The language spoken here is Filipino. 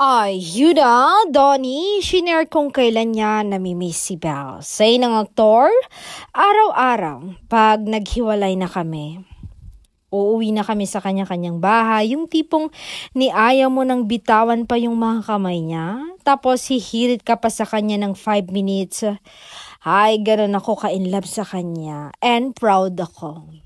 Ay, Yuda, Donnie, shinare kong kailan niya namimiss si Belle. Say ng aktor, araw-araw, pag naghiwalay na kami. Uuwi na kami sa kanya-kanyang bahay, yung tipong niayaw mo nang bitawan pa yung mga kamay niya, tapos hihirit ka pa sa kanya ng 5 minutes. Ay, ganun ako ka-in love sa kanya, and proud ako.